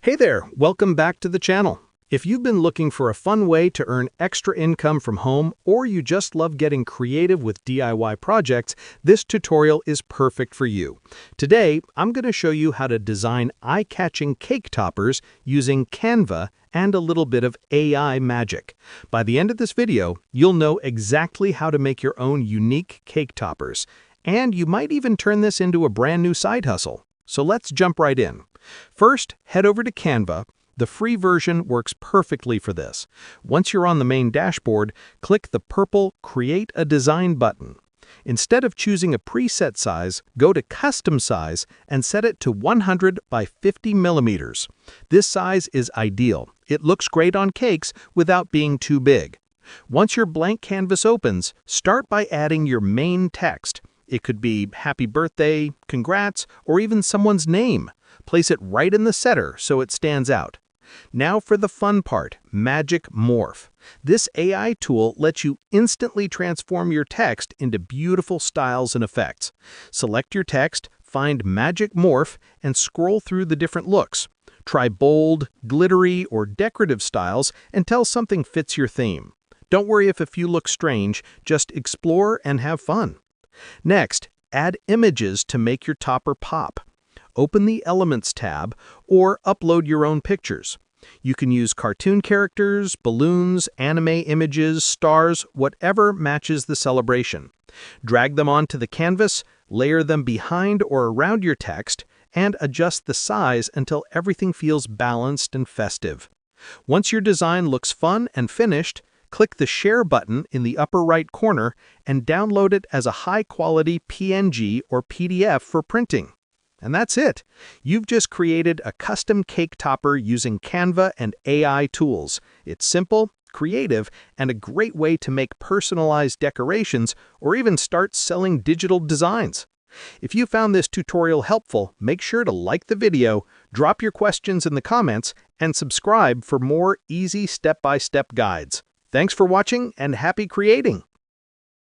Hey there, welcome back to the channel. If you've been looking for a fun way to earn extra income from home, or you just love getting creative with DIY projects, this tutorial is perfect for you. Today, I'm going to show you how to design eye-catching cake toppers using Canva and a little bit of AI magic. By the end of this video, you'll know exactly how to make your own unique cake toppers. And you might even turn this into a brand new side hustle. So let's jump right in. First, head over to Canva. The free version works perfectly for this. Once you're on the main dashboard, click the purple Create a Design button. Instead of choosing a preset size, go to Custom Size and set it to 100 by 50 millimeters. This size is ideal. It looks great on cakes without being too big. Once your blank canvas opens, start by adding your main text. It could be happy birthday, congrats, or even someone's name. Place it right in the center so it stands out. Now for the fun part, Magic Morph. This AI tool lets you instantly transform your text into beautiful styles and effects. Select your text, find Magic Morph, and scroll through the different looks. Try bold, glittery, or decorative styles until something fits your theme. Don't worry if a few look strange, just explore and have fun. Next, add images to make your topper pop. Open the Elements tab or upload your own pictures. You can use cartoon characters, balloons, anime images, stars, whatever matches the celebration. Drag them onto the canvas, layer them behind or around your text, and adjust the size until everything feels balanced and festive. Once your design looks fun and finished, click the Share button in the upper right corner and download it as a high-quality PNG or PDF for printing. And that's it. You've just created a custom cake topper using Canva and AI tools. It's simple, creative, and a great way to make personalized decorations or even start selling digital designs. If you found this tutorial helpful, make sure to like the video, drop your questions in the comments, and subscribe for more easy step-by-step guides. Thanks for watching and happy creating!